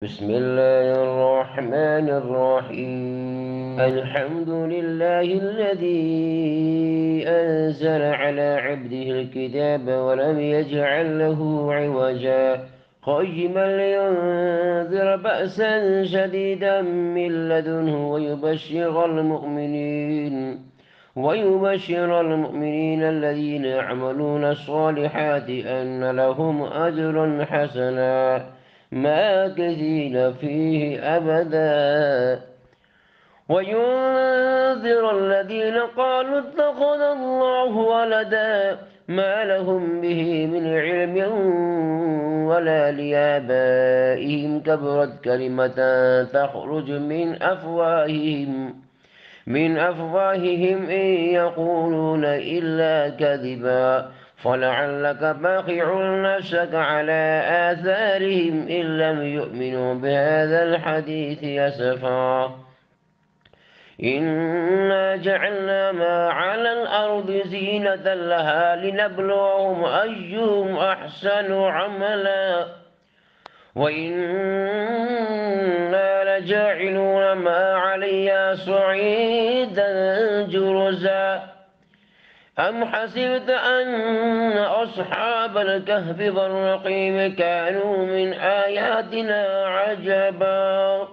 بسم الله الرحمن الرحيم الحمد لله الذي أنزل على عبده الكتاب ولم يجعل له عوجا قيما لينذر بأسا شديدا من لدنه ويبشر المؤمنين الذين يعملون الصالحات أن لهم أجرا حسنا ماكثين فيه أبدا وينذر الذين قالوا اتخذ الله ولدا ما لهم به من علم ولا لآبائهم كبرت كلمة تخرج من أفواههم إن يقولون إلا كذبا فلعلك باخع نفسك على آثارهم إن لم يؤمنوا بهذا الحديث أسفا إنا جعلنا ما على الأرض زينة لها لنبلوهم أيهم أحسن عملا وإنا لجاعلون ما عليها صعيدا جرزا أم حسبت أن أصحاب الكهف والرقيم كانوا من آياتنا عجبا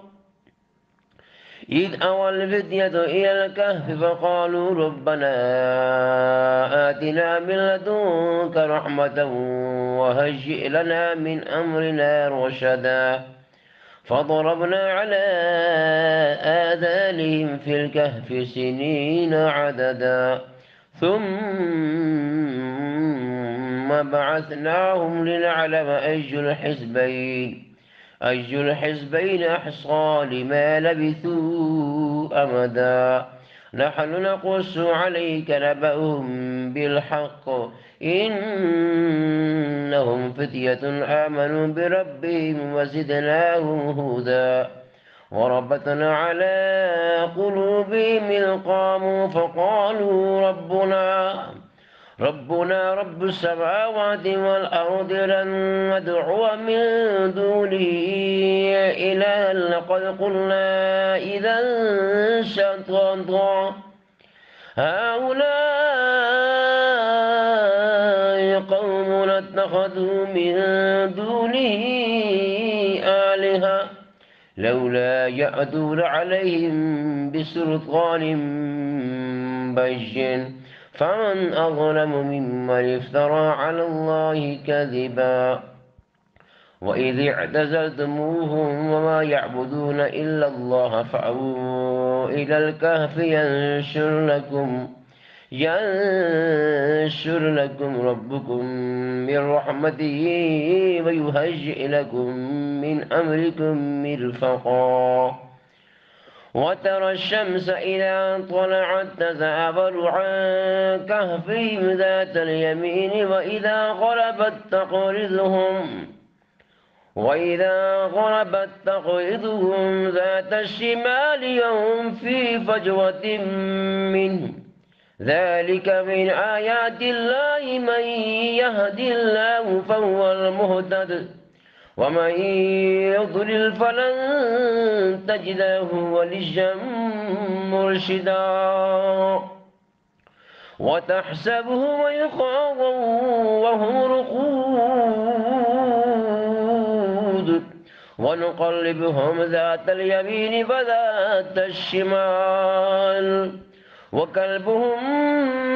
إذ أوى الفتية إلى الكهف فقالوا ربنا آتنا من لدنك رحمة وهيئ لنا من أمرنا رشدا فضربنا على آذانهم في الكهف سنين عددا ثم بعثناهم لنعلم أي الحزبين أحصى لما لبثوا أمدا نحن نقص عليك نبأهم بالحق إنهم فتية آمنوا بربهم وزدناهم هدى وربطنا على قلوبهم إذ قاموا فقالوا ربنا رب السماوات والأرض لن ندعو من دونه إلها لقد قلنا إذا شططا هؤلاء قوم اتخذوا من دونه آلهة لولا يأتون عليهم بسلطان بين فمن أظلم ممن افترى على الله كذبا وإذ اعتزلتموهم وما يعبدون إلا الله فأووا إلى الكهف ينشر لكم ربكم من رحمته ويهيئ لكم من أمركم مرفقا وترى الشمس إذا طلعت تزاور عن كهفهم ذات اليمين وإذا غربت تقرضهم ذات الشمال وهم في فجوة منه ذلك من آيات الله من يهد الله فهو المهتد ومن يضلل فلن تجد له وليا مرشدا وتحسبهم أيقاظا وهم رقود ونقلبهم ذات اليمين وذات الشمال وكلبهم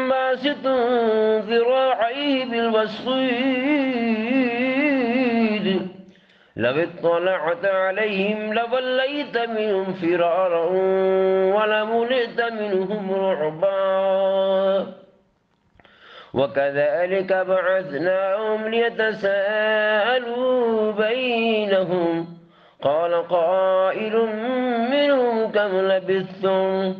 باسط ذراعيه بالوصيد لو اطلعت عليهم لوليت منهم فرارا ولملئت منهم رعبا وكذلك بعثناهم ليتساءلوا بينهم قال قائل منهم كم لبثتم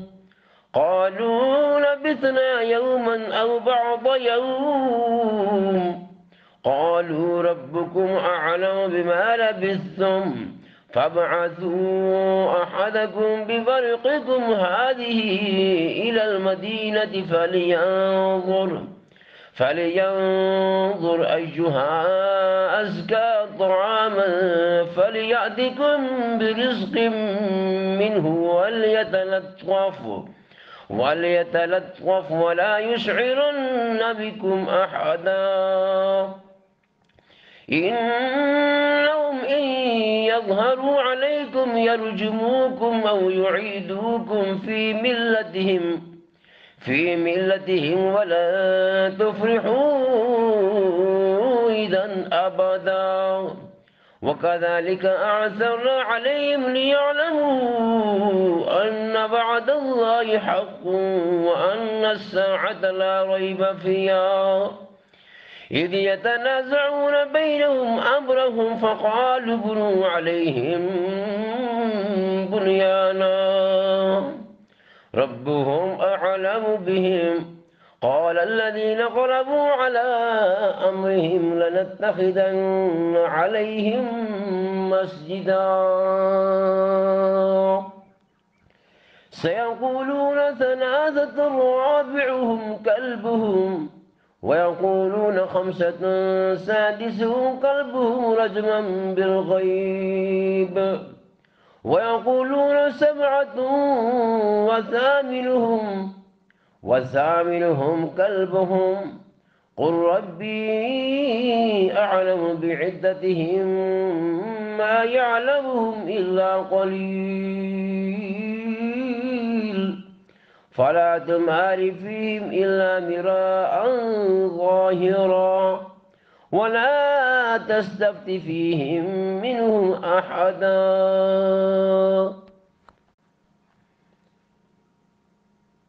قالوا لبثنا يوما أو بعض يوم قالوا ربكم أعلم بما لبثتم فابعثوا أحدكم بفرقكم هذه إلى المدينة فلينظر أيها أزكى طعاما فليأتكم برزق منه وليتلطف ولا يشعرن بكم أحدا إنهم إن يظهروا عليكم يرجموكم أو يعيدوكم في ملتهم ولا تفلحوا إذا أبدا وكذلك أعثرنا عليهم ليعلموا أن بعد الله حق وأن الساعة لا ريب فيها إذ يتنازعون بينهم أمرهم فقالوا بنوا عليهم بنيانا ربهم أعلم بهم قال الذين غلبوا على أمرهم لنتخذن عليهم مسجدا سيقولون ثلاثة رابعهم كلبهم ويقولون خمسة سادسهم كلبهم رجما بالغيب ويقولون سبعة وثامنهم كلبهم قل ربي أعلم بعدتهم ما يعلمهم إلا قليل فلا تمار فيهم إلا مراء ظاهرا ولا تستفت فيهم منهم أحدا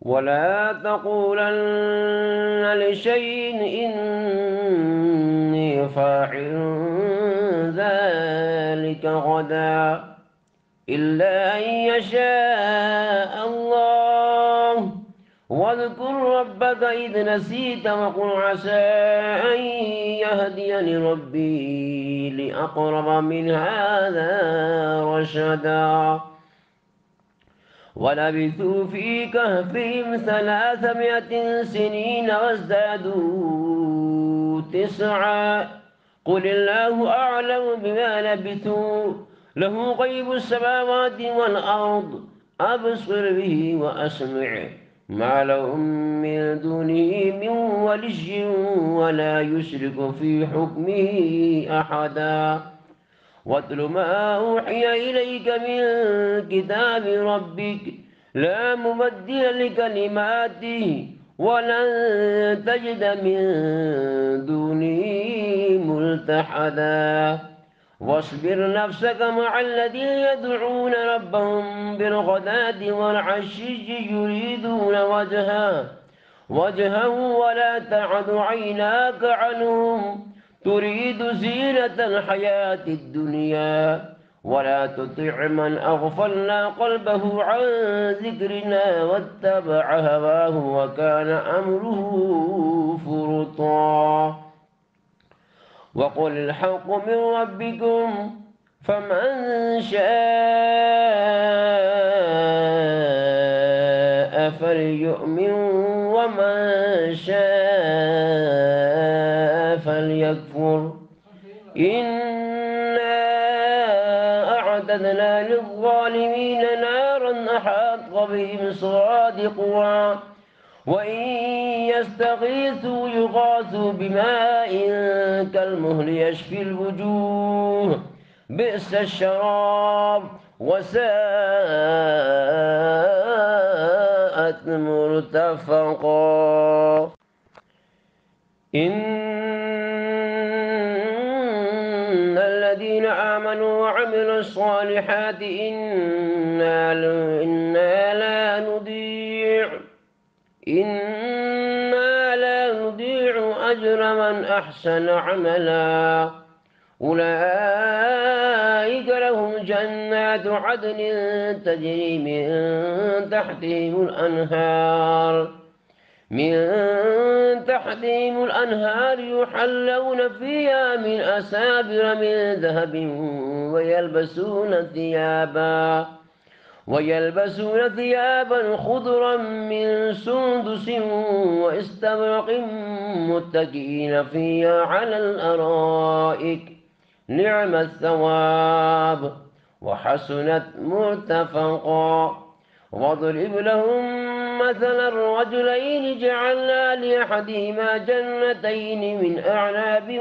ولا تقولن لشيء إني فاعل ذلك غدا إلا أن يشاء الله واذكر ربك إذ نسيت وقل عسى أن يهديني ربي لأقرب من هذا رشدا ولبثوا في كهفهم 300 سنين وازدادوا 9 قل الله أعلم بما لبثوا له غيب السماوات والأرض أبصر به وأسمع ما لهم من دونه من ولي ولا يشرك في حكمه أحدا واتل ما أوحي إليك من كتاب ربك لا مبدل لكلماته ولن تجد من دونه ملتحدا واصبر نفسك مع الذين يدعون ربهم بالغداة والعشي يريدون وجهه ولا تعد عيناك عنهم تريد زينة الحياة الدنيا ولا تطع من أغفلنا قلبه عن ذكرنا واتبع هواه وكان أمره فرطا وقل الحق من ربكم فمن شاء فليؤمن ومن شاء فليكفر إنا أعتدنا للظالمين نارا أحاط بهم سرادقها وإن يستغيثوا يغاثوا بماء كالمهل يشفي الوجوه بئس الشراب وساءت مرتفقا إن الذين آمنوا وعملوا الصالحات إنا لا نضيع أجر من أحسن عملا أولئك لهم جنات عدن تجري من تحتهم الأنهار يحلون فيها من أسابر من ذهب ويلبسون ثيابا خضرا من سندس واستبرق متكئين فيها على الأرائك نعم الثواب وحسنت مرتفقا. واضرب لهم مثل الرجلين جعلنا لأحدهما جنتين من أعناب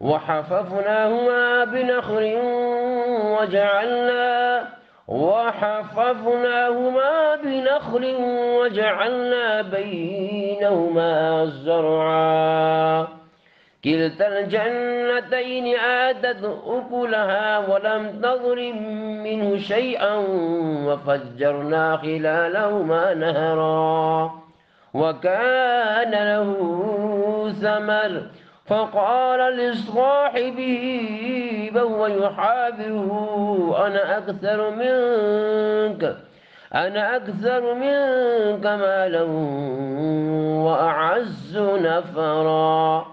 وحففناهما بنخل وجعلنا بينهما زرعا. كلتا الجنتين آتت أكلها ولم تظلم منه شيئا وفجرنا خلالهما نهرا. وكان له ثمر فقال لصاحبه وهو يحاوره أنا أكثر منك مالا وأعز نفرا.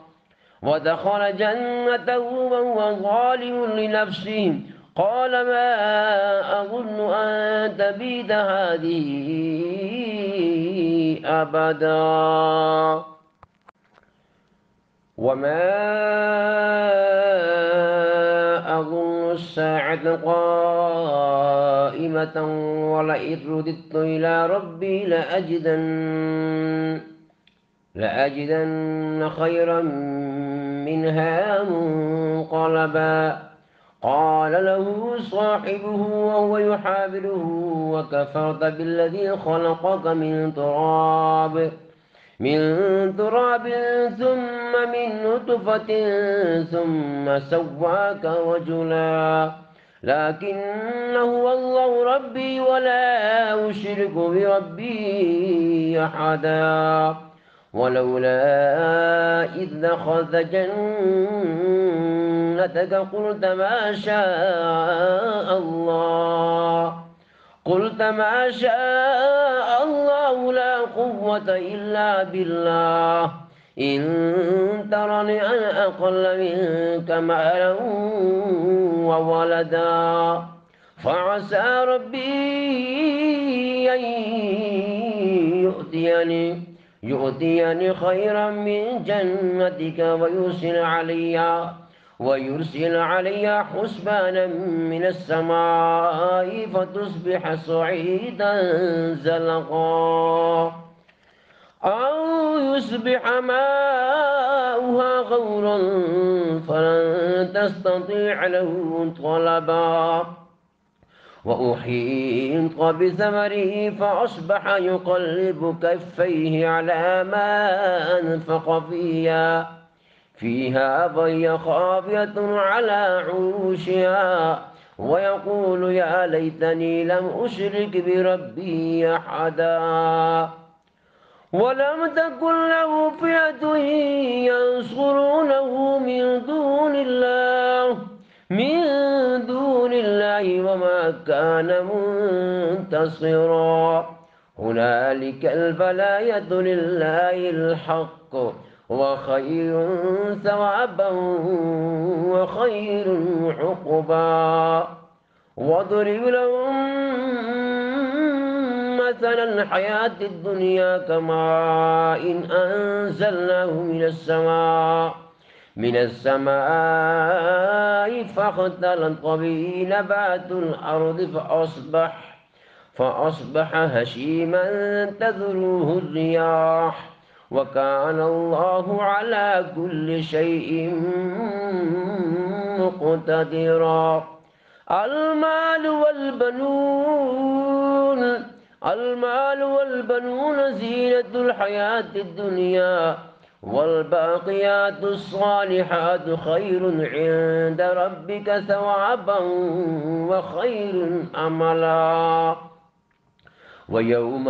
ودخل جنته وهو ظالم لنفسه قال ما أظن أن تبيد هذه أبدا وما أظن الساعة قائمة ولئن رددت إلى ربي لأجدن خيرا منها منقلبا. قال له صاحبه وهو يحاوره وكفرت بالذي خلقك من تراب ثم من نطفة ثم سواك رجلا. لكن هو الله ربي ولا أشرك بربي أحدا. ولولا إذ دخلت جنتك قلت ما شاء الله لا قوة إلا بالله إن ترني أنا أقل منك مالا وولدا فعسى ربي أن يؤتيني خيرا من جنتك ويرسل علي حسبانا من السماء فتصبح صعيدا زلقا أو يصبح ماؤها غورا فلن تستطيع له طلبا. وأحيط بثمره فأصبح يقلب كفيه على ما أنفق فيها وهي خاوية على عروشها ويقول يا ليتني لم أشرك بربي أحدا. ولم تكن له فئة ينصرونه من دون الله وما كان منتصرا. هنالك البلاية لله الحق وخير ثوابا وخير عقبا. واضرب لهم مثل الحياة الدنيا كماء أنزلناه من السماء فاختلط به نبات الأرض فأصبح هشيما تذروه الرياح وكان الله على كل شيء مقتدرا. المال والبنون زينة الحياة الدنيا والباقيات الصالحات خير عند ربك ثوابا وخير أملا. ويوم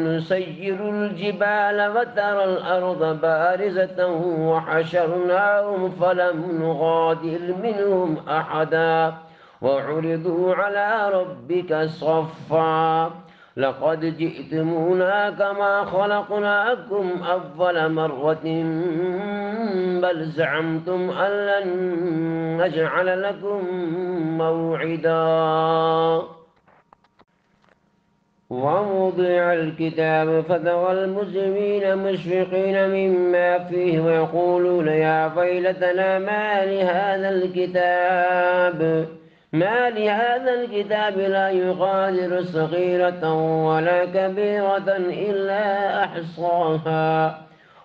نسير الجبال وترى الأرض بارزة وحشرناهم فلم نغادر منهم أحدا وعرضوا على ربك صفا لقد جئتمونا كما خلقناكم أول مرة بل زعمتم أن لن نجعل لكم موعدا. ووضع الكتاب فترى المجرمين مشفقين مما فيه ويقولون يا ويلتنا ما لهذا الكتاب لا يغادر صغيرة ولا كبيرة إلا أحصاها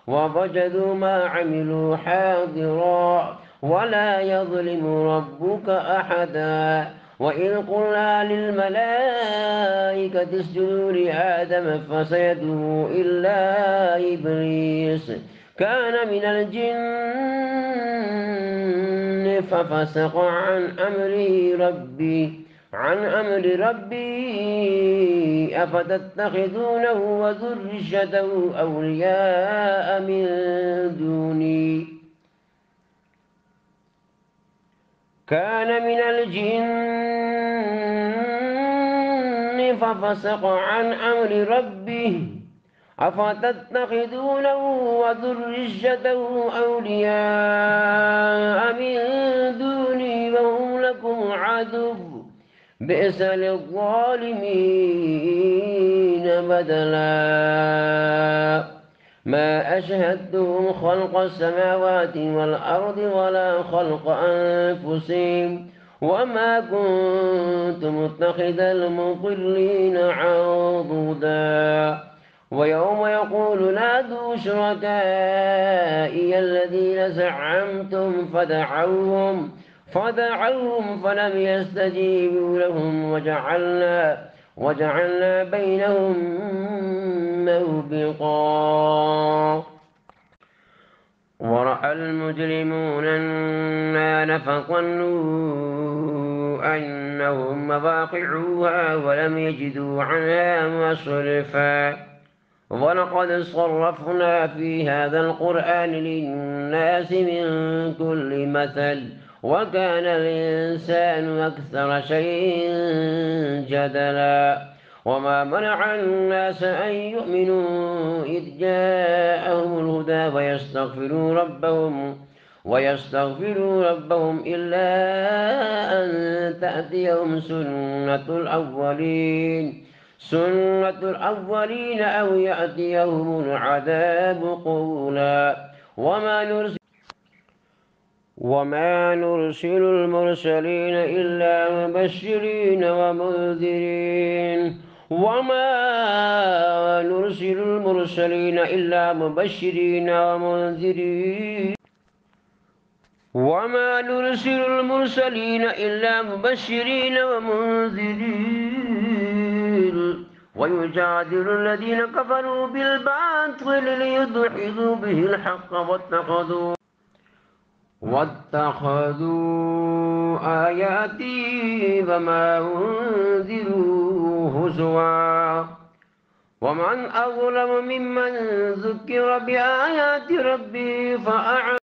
ووجدوا ما عملوا حاضرا ولا يظلم ربك أحدا. وإذ قلنا للملائكة اسجدوا لآدم فسجدوا إلا إبليس كان من الجن ففسق عن أمر ربي أفتتخذونه وذريته أولياء من دوني كان من الجن ففسق عن أمر ربه أفتتخذونه وذريته أولياء من دوني وهم لكم عدو بئس للظالمين بدلا. ما أشهدتهم خلق السماوات والأرض ولا خلق أنفسهم وما كنت متخذ المضلين عضدا. ويوم يقول نادوا شركائي الذين زعمتم فدعوهم فلم يستجيبوا لهم وجعلنا بينهم موبقا. ورأى المجرمون النار فظنوا أنهم مواقعوها ولم يجدوا عنها مصرفا. ولقد صرفنا في هذا القرآن للناس من كل مثل وكان الإنسان أكثر شيء جدلا. وما منع الناس أن يؤمنوا إذ جاءهم الهدى ويستغفروا ربهم إلا أن تأتيهم سنة الأولين أو يأتيهم العذاب قبلا. وما نرسل المرسلين إلا مبشرين ومنذرين ويجادل الذين كفروا بالباطل ليدحضوا به الحق واتخذوا آياتي وما أنذروا هزوا. ومن أظلم ممن ذكر بآيات ربه فأعرض